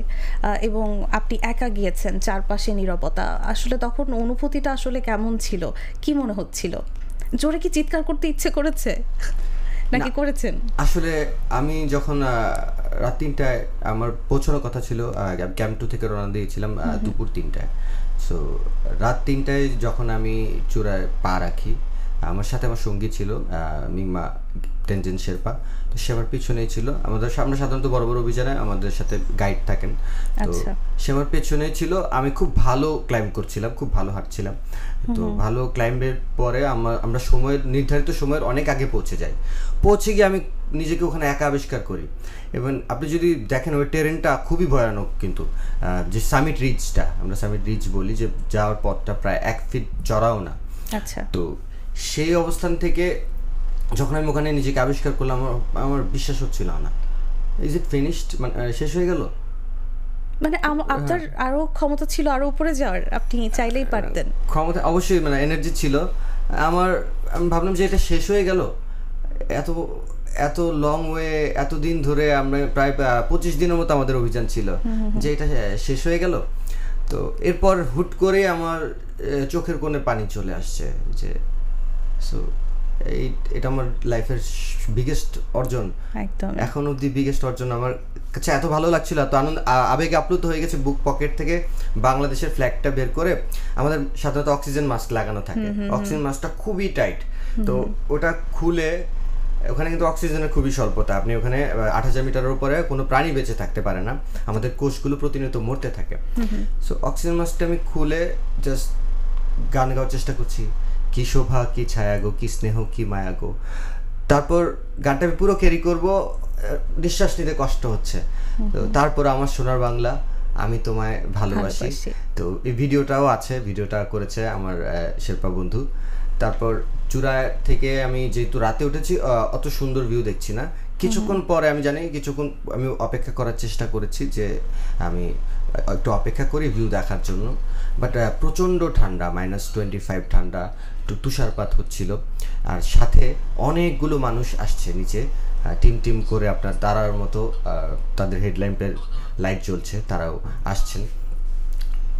A: এবং আপনি একা গিয়েছেন, চারপাশে নীরবতা, আসলে তখন অনুভূতিটা আসলে কেমন ছিল? কি মনে হচ্ছিল? জোরে কি চিৎকার করতে ইচ্ছে করেছে নাকি করেছেন?
B: আসলে আমি যখন রাত 3টায় আমার পৌঁছানোর কথা ছিল, ক্যাম্প 2 থেকে রওনা দিয়েছিলাম দুপুর 3টায়। সো রাত 3টায় যখন আমি চূড়ায় পা রাখি, আমার সাথে আমার সঙ্গী ছিল মিংমা টেনজেন শেরপা। তো সে আমার পিছনেই ছিল। আমরা সাধারণত বড় বড় অভিযানে আমাদের সাথে গাইড থাকেন, তো সে আমার পেছনেই ছিল। আমি খুব ভালো ক্লাইম্ব করছিলাম, খুব ভালো হাঁটছিলাম। তো ভালো ক্লাইম্বের পরে আমরা নির্ধারিত সময়ের অনেক আগে পৌঁছে গিয়ে আমি নিজেকে ওখানে একা আবিষ্কার করি। এবং আপনি যদি দেখেন ওই টেরেনটা খুবই ভয়ানক, কিন্তু যে সামিট রিজটা, আমরা সামিট রিজ বলি, যে যাওয়ার পথটা প্রায় 1 ফিট চড়াও না।
A: আচ্ছা।
B: তো সেই অবস্থান থেকে যখন আমি ওখানে নিজেকে আবিষ্কার করলাম, আমার বিশ্বাস হচ্ছিল না। ইজ ইট ফিনিশড, মানে শেষ হয়ে গেল?
A: মানে আপনার আরো ক্ষমতা ছিল আরো উপরে যাওয়ার, আপনি চাইলেই পারতেন।
B: ক্ষমতা অবশ্যই, মানে এনার্জি ছিল আমার। আমি ভাবলাম যে এটা শেষ হয়ে গেল। এত লং ওয়ে, এত দিন ধরে আমরা প্রায় 25 দিনের মতো আমাদের অভিযান ছিল, যে এটা শেষ হয়ে গেল। তো এরপর হুট করে আমার চোখের কোণে পানি চলে আসছে, যে সো এটা আমার লাইফের বিগেস্ট অর্জন, একদম এখন অবধি বিগেস্ট অর্জন। আমার কাছে এত ভালো লাগছিল, এত আনন্দ, আবেগে আপ্লুত হয়ে গেছে। বুক পকেট থেকে বাংলাদেশের ফ্ল্যাগটা বের করে, আমাদের সাধারণত অক্সিজেন মাস্ক লাগানো থাকে, অক্সিজেন মাস্কটা খুবই টাইট, তো ওটা খুলে, ওখানে কিন্তু অক্সিজেনের খুবই স্বল্পতা। আপনি ওখানে 8000 মিটারের উপরে কোনো প্রাণী বেঁচে থাকতে পারে না, আমাদের কোষগুলো প্রতিনিয়ত মরতে থাকে। সো অক্সিজেন মাস্কটা আমি খুলে জাস্ট গান গাওয়ার চেষ্টা করছি, কি শোভা কি ছায়া গো, কি স্নেহ কি মায়া গো। তারপর গানটা আমি পুরো ক্যারি করবো, নিঃশ্বাস নিতে কষ্ট হচ্ছে। তো তারপর আমার সোনার বাংলা, আমি তোমায় ভালোবাসি। তো এই ভিডিওটাও আছে, ভিডিওটা করেছে আমার শেরপা বন্ধু। তারপর চূড়া থেকে আমি যেহেতু রাতে উঠেছি, অত সুন্দর ভিউ দেখছি না। কিছুক্ষণ পরে আমি জানি, কিছুক্ষণ আমি অপেক্ষা করার চেষ্টা করেছি, যে আমি একটু অপেক্ষা করি ভিউ দেখার জন্য। বাট প্রচণ্ড ঠান্ডা, -25 ঠান্ডা, তুষারপাত হচ্ছিল। আর সাথে অনেকগুলো মানুষ আসছে নিচে, টিম করে আপনার তারার মতো, তাদের হেডল্যাম্পের লাইট জ্বলছে, তারাও আসছেন,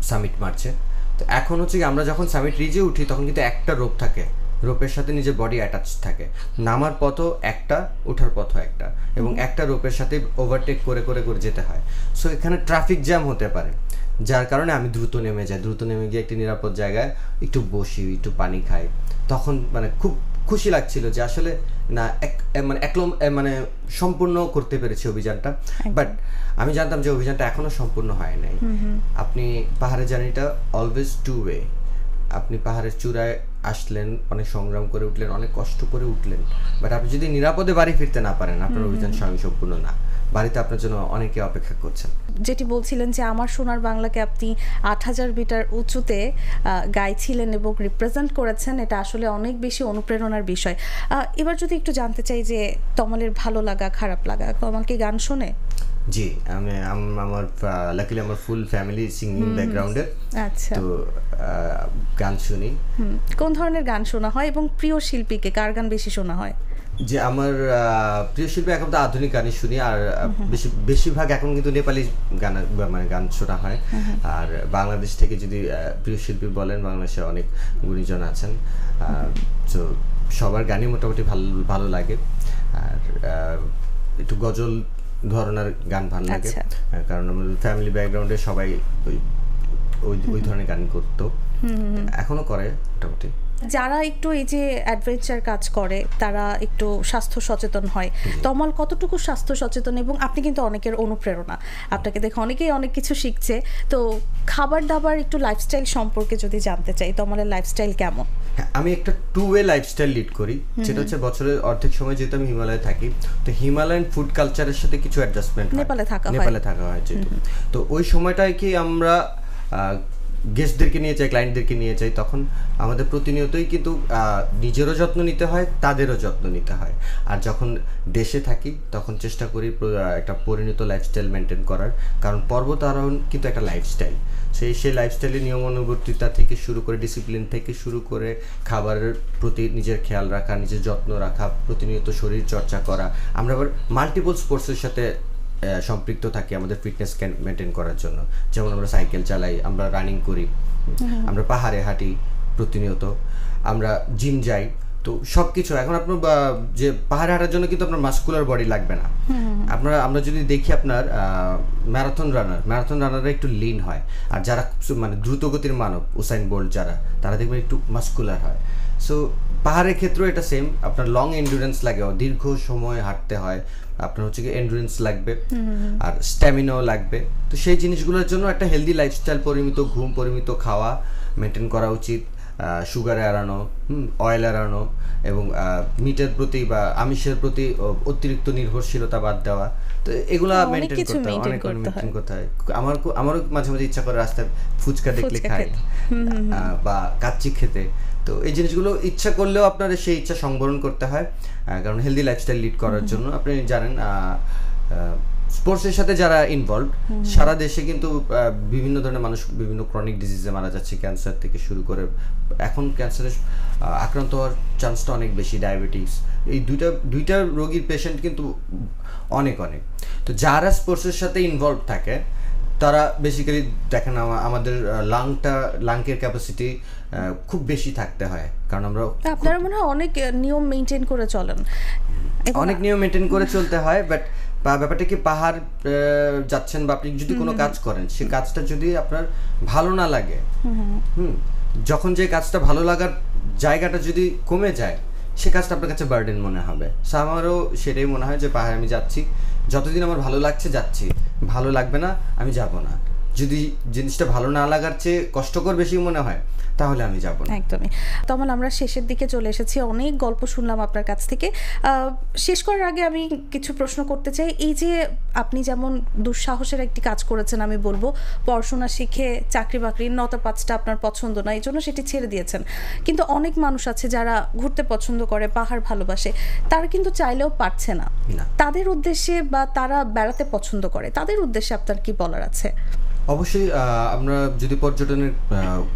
B: সামিট মারছে। তো এখন হচ্ছে কি, আমরা যখন সামিট রিজে উঠি তখন কিন্তু একটা রোপ থাকে, রোপের সাথে নিজের বডি অ্যাটাচ থাকে। নামার পথও একটা, ওঠার পথও একটা, এবং একটা রোপের সাথে ওভারটেক করে করে করে যেতে হয়। সো এখানে ট্রাফিক জ্যাম হতে পারে, যার কারণে আমি দ্রুত নেমে যাই। দ্রুত নেমে গিয়ে একটি নিরাপদ জায়গায় একটু বসি, একটু পানি খাই। তখন মানে খুব খুশি লাগছিল যে আসলে না, মানে সম্পূর্ণ করতে পেরেছি অভিযানটা। বাট আমি জানতাম যে অভিযানটা এখনো সম্পূর্ণ হয় নাই। আপনি পাহাড়ের জার্নিটা অলওয়েজ টু ওয়ে। আপনি পাহাড়ের চূড়ায় আসলেন, অনেক সংগ্রাম করে উঠলেন, অনেক কষ্ট করে উঠলেন, বাট আপনি যদি নিরাপদে বাড়ি ফিরতে না পারেন, আপনার অভিযান স্বয়ংসম্পূর্ণ না। বাড়িতে আপনার জন্য অনেকে অপেক্ষা করছেন।
A: যেটি বলছিলেন যে আমার সোনার বাংলাকে আপনি 8000 মিটার উঁচুতে গাইছিলেন এবং রিপ্রেজেন্ট করেছেন, এটা আসলে অনেক বেশি অনুপ্রেরণার বিষয়। এবার যদি একটু জানতে চাই যে তমালের ভালো লাগা, খারাপ লাগা, তমাল কি গান শোনে?
B: জি, আমার লাকিলি আমার ফুল ফ্যামিলি সিঙ্গিং ব্যাকগ্রাউন্ডের।
A: আচ্ছা,
B: তো গান শুনি।
A: কোন ধরনের গান শোনা হয় এবং প্রিয় শিল্পীকে কার গান বেশি শোনা হয়?
B: যে আমার প্রিয় শিল্পী এখন তো আধুনিক গানই শুনি, আর বেশিরভাগ এখন কিন্তু নেপালি গান শোনা হয়। আর বাংলাদেশ থেকে যদি প্রিয় শিল্পী বলেন, বাংলাদেশে অনেক গুণীজন আছেন, তো সবার গানই মোটামুটি ভালো লাগে। আর একটু গজল ধরনের গান ভালো লাগে, কারণ আমাদের ফ্যামিলি ব্যাকগ্রাউন্ডে সবাই ওই ওই ধরনের গান করতো, এখনো করে মোটামুটি।
A: যারা একটু এই যে অ্যাডভেঞ্চার কাজ করে তারা একটু স্বাস্থ্য সচেতন হয়, তমাল কতটুকু স্বাস্থ্য সচেতন? এবং আপনি কিন্তু অনেকের অনুপ্রেরণা, আপনাকে দেখে অনেকেই অনেক কিছু শিখছে। তো খাবার দাবার একটু লাইফস্টাইল সম্পর্কে যদি জানতে চাই, তমালের লাইফস্টাইল কেমন?
B: আমি একটা 2-way লাইফস্টাইল লিড করি, যেটা হচ্ছে বছরের অর্ধেক সময় যেহেতু আমি হিমালয়ে থাকি, তো হিমালয়ান ফুড কালচারের সাথে কিছু অ্যাডজাস্টমেন্ট
A: নেপালে
B: থাকা হয় যেহেতু, তো ওই সময়টায় কি আমরা গেস্টদেরকে নিয়ে যাই, ক্লায়েন্টদেরকে নিয়ে যাই, তখন আমাদের প্রতিনিয়তই কিন্তু নিজেরও যত্ন নিতে হয়, তাদেরও যত্ন নিতে হয়। আর যখন দেশে থাকি তখন চেষ্টা করি একটা পরিণত লাইফস্টাইল মেনটেন করার, কারণ পর্বত আরোহণ কিন্তু একটা লাইফস্টাইল। সেই লাইফস্টাইলের নিয়মানুবর্তিতা থেকে শুরু করে, ডিসিপ্লিন থেকে শুরু করে, খাবারের প্রতি নিজের খেয়াল রাখা, নিজের যত্ন রাখা, প্রতিনিয়ত শরীর চর্চা করা। আমরা আবার মাল্টিপল স্পোর্টসের সাথে সম্পৃক্ত থাকি আমাদের ফিটনেস মেনটেন করার জন্য। যেমন আমরা সাইকেল চালাই, আমরা রানিং করি, আমরা পাহাড়ে হাঁটি প্রতিনিয়ত, আমরা জিম যাই। তো সব কিছু এখন আপনার যে পাহাড়ে হাঁটার জন্য কিন্তু আপনার মাস্কুলার বডি লাগবে না। আমরা যদি দেখি আপনার ম্যারাথন রানাররা একটু লিন হয়, আর যারা মানে দ্রুতগতির মানব, উসাইন বোল্ট যারা, তারা দেখবেন একটু মাস্কুলার হয়। সো পাহাড়ের ক্ষেত্রেও এটা সেম, আপনার লং এন্ডুরেন্স লাগে, দীর্ঘ সময় হাঁটতে হয়, আপনার হচ্ছে কি এন্ডুরেন্স লাগবে আর স্ট্যামিনাও লাগবে। তো সেই জিনিসগুলোর জন্য একটা হেলদি লাইফস্টাইল, পরিমিত ঘুম, পরিমিত খাওয়া মেনটেন করা উচিত। সুগার এড়ানো, অয়েল এড়ানো, এবং মিটের প্রতি বা আমিষের প্রতি অতিরিক্ত নির্ভরশীলতা বাদ দেওয়া। তো এগুলা মেনটেন করতে হয়। আমারও মাঝে মাঝে ইচ্ছা করে রাস্তায় ফুচকা দেখলে খাই বা কাচ্চি খেতে। তো এই জিনিসগুলো ইচ্ছা করলেও আপনার সেই ইচ্ছা সংবরণ করতে হয়, কারণ হেলদি লাইফস্টাইল লিড করার জন্য। আপনি জানেন স্পোর্টসের সাথে যারা ইনভলভ, সারা দেশে কিন্তু বিভিন্ন ধরনের মানুষ বিভিন্ন ক্রনিক ডিজিজে মারা যাচ্ছে, ক্যান্সার থেকে শুরু করে, এখন ক্যান্সারে আক্রান্ত হওয়ার চান্সটা অনেক বেশি, ডায়াবেটিস, এই দুইটা রোগীর পেশেন্ট কিন্তু অনেক। তো যারা স্পোর্টসের সাথে ইনভলভ থাকে তারা বেসিক্যালি দেখেন আমাদের লাংকের ক্যাপাসিটি খুব বেশি থাকতে হয়, কারণ আমরা
A: আপনারা মনে হয় অনেক নিয়ম মেনটেন করে চলেন।
B: অনেক নিয়ম মেনটেন করে চলতে হয়, বাট ব্যাপারটা কি, পাহাড় যাচ্ছেন বা আপনি যদি কোনো কাজ করেন, সেই কাজটা যদি আপনার ভালো না লাগে, যখন যে কাজটা ভালো লাগার জায়গাটা যদি কমে যায়, সে কাজটা আপনার কাছে বার্ডেন মনে হবে। সো আমারও সেটাই মনে হয় যে পাহাড়ে আমি যাচ্ছি, যতদিন আমার ভালো লাগছে যাচ্ছি, ভালো লাগবে না আমি যাব না। যদি জিনিসটা ভালো না লাগার চেয়ে কষ্টকর বেশি মনে হয়, তাহলে আমি যাব না।
A: একদমই। তখন আমরা শেষের দিকে চলে এসেছি, অনেক গল্প শুনলাম আপনার কাছ থেকে। শেষ করার আগে আমি কিছু প্রশ্ন করতে চাই। এই যে আপনি যেমন দুঃসাহসের একটি কাজ করেছেন, আমি বলবো পড়াশোনা শিখে চাকরি বাকরি 9টা 5টা আপনার পছন্দ না, এই জন্য সেটি ছেড়ে দিয়েছেন, কিন্তু অনেক মানুষ আছে যারা ঘুরতে পছন্দ করে, পাহাড় ভালোবাসে, তারা কিন্তু চাইলেও পারছে না। তাদের উদ্দেশ্যে বা তারা বেড়াতে পছন্দ করে, তাদের উদ্দেশ্যে আপনার কি বলার আছে?
B: অবশ্যই আমরা যদি পর্যটনের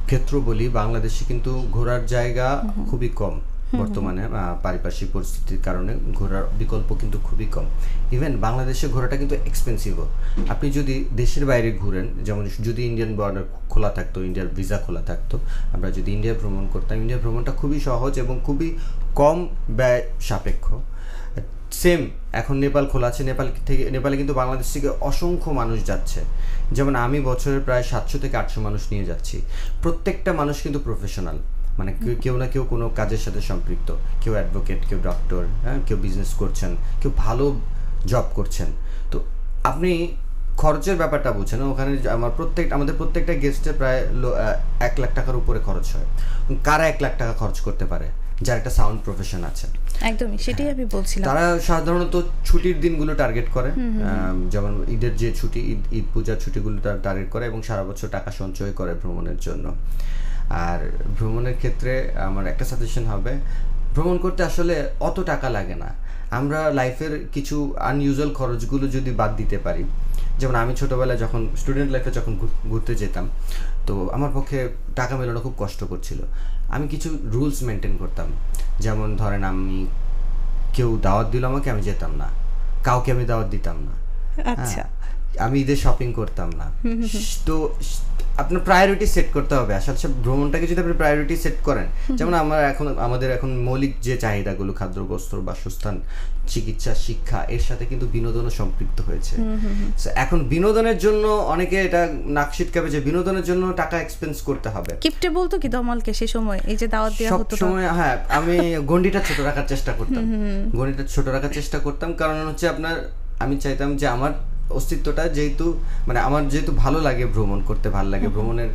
B: ক্ষেত্র বলি, বাংলাদেশে কিন্তু ঘোরার জায়গা খুবই কম বর্তমানে, পারিপার্শ্বিক পরিস্থিতির কারণে ঘোরার বিকল্প কিন্তু খুবই কম। ইভেন বাংলাদেশে ঘোরাটা কিন্তু এক্সপেন্সিভও। আপনি যদি দেশের বাইরে ঘুরেন, যেমন যদি ইন্ডিয়ান বর্ডার খোলা থাকতো, ইন্ডিয়ার ভিসা খোলা থাকতো, আমরা যদি ইন্ডিয়া ভ্রমণ করতাম, ইন্ডিয়া ভ্রমণটা খুবই সহজ এবং খুবই কম ব্যয় সাপেক্ষ। সেম এখন নেপাল খোলা আছে, নেপালে কিন্তু বাংলাদেশ থেকে অসংখ্য মানুষ যাচ্ছে। যেমন আমি বছরে প্রায় 700 থেকে 800 মানুষ নিয়ে যাচ্ছি। প্রত্যেকটা মানুষ কিন্তু প্রফেশনাল, মানে কেউ না কেউ কোনো কাজের সাথে সম্পৃক্ত, কেউ অ্যাডভোকেট, কেউ ডক্টর, কেউ বিজনেস করছেন, কেউ ভালো জব করছেন। তো আপনি খরচের ব্যাপারটা বুঝছেন, ওখানে আমাদের প্রত্যেকটা গেস্টের প্রায় 1 লাখ টাকার উপরে খরচ হয়। কারা 1 লাখ টাকা খরচ করতে পারে যার একটা সাউন্ড প্রফেশন আছে?
A: একদমই, সেটাই আমি বলছিলাম।
B: তারা সাধারণত ছুটির দিনগুলো টার্গেট করে, যেমন ঈদের যে ছুটি, ঈদ পূজার ছুটিগুলো টার্গেট করে, এবং সারা বছর টাকা সঞ্চয় করে ভ্রমণের জন্য। আর ভ্রমণের ক্ষেত্রে আমার একটা সাজেশন হবে, ভ্রমণ করতে আসলে অত টাকা লাগে না। আমরা লাইফের কিছু আনইউজুয়াল খরচগুলো যদি বাদ দিতে পারি, যেমন আমি ছোটোবেলায় যখন স্টুডেন্ট লাইফে যখন ঘুরতে যেতাম, তো আমার পক্ষে টাকা মেলানো খুব কষ্টকর ছিল। আমি কিছু রুলস মেনটেন করতাম, যেমন ধরেন আমি কেউ দাওয়াত দিল আমাকে, আমি যেতাম না, কাউকে আমি দাওয়াত দিতাম না,
A: আচ্ছা,
B: আমি ঈদের শপিং করতাম না। তো আপনার প্রায়োরিটি সেট করতে হবে। আসলে ভ্রমণটাকে যদি আপনি প্রায়োরিটি সেট করেন, যেমন আমাদের এখন মৌলিক যে চাহিদাগুলো, খাদ্য, বস্ত্র, বাসস্থান, চিকিৎসা, শিক্ষা, এর সাথে কিন্তু বিনোদনও সম্পৃক্ত হয়েছে। এখন বিনোদনের জন্য অনেকে এটা নাক সিটকাবে যে বিনোদনের জন্য টাকা এক্সপেন্স করতে হবে।
A: কিপটে বলতো কি তমালকে সেই সময়, এই যে দাওয়াত দেওয়া হতো
B: সব সময়? হ্যাঁ, আমি গণ্ডিটা ছোট রাখার চেষ্টা করতাম। কারণ হচ্ছে আমি চাইতাম যে আমার অস্তিত্বটা যেহেতু আমার যেহেতু ভালো লাগে ভ্রমণ করতে, ভালো লাগে ভ্রমণের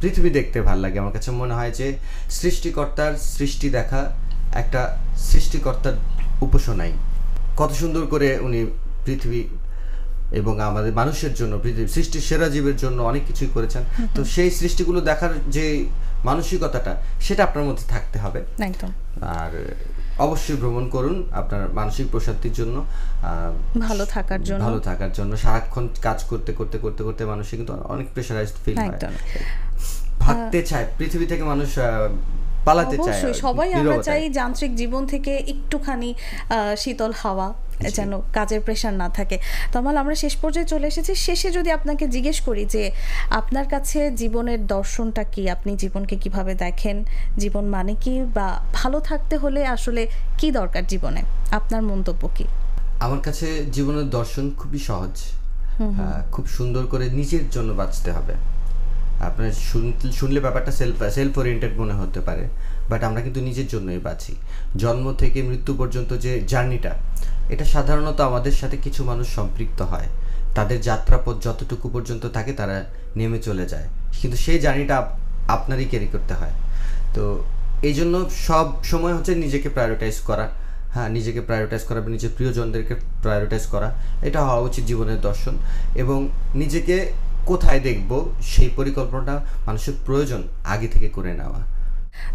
B: পৃথিবী দেখতে ভালো লাগে, আমার কাছে মনে হয় যে সৃষ্টিকর্তার সৃষ্টি দেখা একটা সৃষ্টিকর্তার উপাসনাই। কত সুন্দর করে উনি পৃথিবী এবং আমাদের মানুষের জন্য, পৃথিবীর সৃষ্টির সেরা জীবের জন্য অনেক কিছুই করেছেন। তো সেই সৃষ্টিগুলো দেখার যে মানসিকতাটা, সেটা আপনার মধ্যে থাকতে হবে। আর অবশ্যই ভ্রমণ করুন আপনার মানসিক প্রশান্তির জন্য,
A: ভালো থাকার জন্য।
B: সারাক্ষণ কাজ করতে করতে করতে করতে মানুষের কিন্তু অনেক প্রেশারাইজড ফিল হয়, ভাগতে চায় পৃথিবী থেকে, মানুষ পালাতে চায়।
A: সবাই আমরা চাই যান্ত্রিক জীবন থেকে একটুখানি শীতল হাওয়া, যেন কাজের প্রেশার না থাকে। তমাল, আমরা শেষ পর্যায়ে চলে এসেছি। শেষে যদি আপনাকে জিজ্ঞেস করি যে আপনার কাছে জীবনের দর্শনটা কি, আপনি জীবনকে কিভাবে দেখেন, জীবন মানে কি, বা ভালো থাকতে হলে আসলে কি দরকার জীবনে, আপনার মন্তব্য কি?
B: আমার কাছে জীবনের দর্শন খুবই সহজ। খুব সুন্দর করে নিজের জন্য বাঁচতে হবে। আপনার শুনলে ব্যাপারটা সেলফ ওরিয়েন্টেড মনে হতে পারে, বাট আমরা কিন্তু নিজের জন্যই বাঁচি। জন্ম থেকে মৃত্যু পর্যন্ত যে জার্নিটা, এটা সাধারণত আমাদের সাথে কিছু মানুষ সম্পৃক্ত হয়। তাদের যাত্রাপথ যতটুকু পর্যন্ত থাকে তারা নেমে চলে যায়, কিন্তু সেই জার্নিটা আপনারই ক্যারি করতে হয়। তো এই জন্য সব সময় হচ্ছে নিজেকে প্রায়োরিটাইজ করা। নিজেকে প্রায়োরিটাইজ করা, নিজের প্রিয়জনদেরকে প্রায়োরিটাইজ করা, এটা হওয়া উচিত জীবনের দর্শন। এবং নিজেকে কোথায় দেখব, সেই পরিকল্পনাটা মানুষের প্রয়োজন আগে থেকে করে নেওয়া।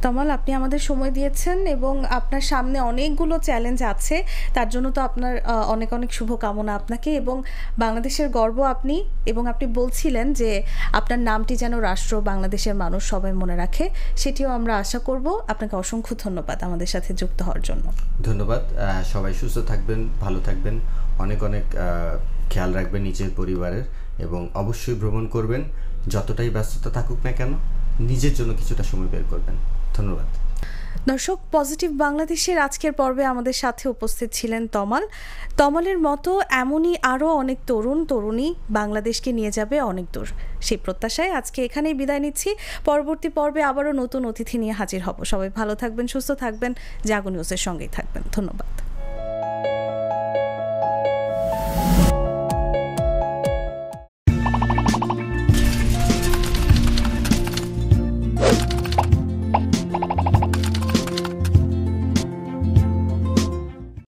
A: তমাল, আপনি আমাদের সময় দিয়েছেন এবং আপনার সামনে অনেকগুলো চ্যালেঞ্জ আছে, তার জন্য তো আপনার অনেক অনেক শুভকামনা আপনাকে, এবং বাংলাদেশের গর্ব আপনি। এবং আপনি বলছিলেন যে আপনার নামটি যেন রাষ্ট্র, বাংলাদেশের মানুষ সবাই মনে রাখে, সেটিও আমরা আশা করব। আপনাকে অসংখ্য ধন্যবাদ আমাদের সাথে যুক্ত হওয়ার জন্য।
B: ধন্যবাদ। সবাই সুস্থ থাকবেন, ভালো থাকবেন, অনেক অনেক খেয়াল রাখবেন নিজের পরিবারের, এবং অবশ্যই ভ্রমণ করবেন। যতটাই ব্যস্ততা থাকুক না কেন, নিজের জন্য কিছুটা সময় বের করবেন। ধন্যবাদ।
A: দর্শক, পজিটিভ বাংলাদেশের আজকের পর্বে আমাদের সাথে উপস্থিত ছিলেন তমাল। তমালের মতো এমনই আরও অনেক তরুণী বাংলাদেশকে নিয়ে যাবে অনেক দূর, সেই প্রত্যাশায় আজকে এখানেই বিদায় নিচ্ছি। পরবর্তী পর্বে আবারও নতুন অতিথি নিয়ে হাজির হব। সবাই ভালো থাকবেন, সুস্থ থাকবেন, জাগো নিউজের সঙ্গেই থাকবেন। ধন্যবাদ।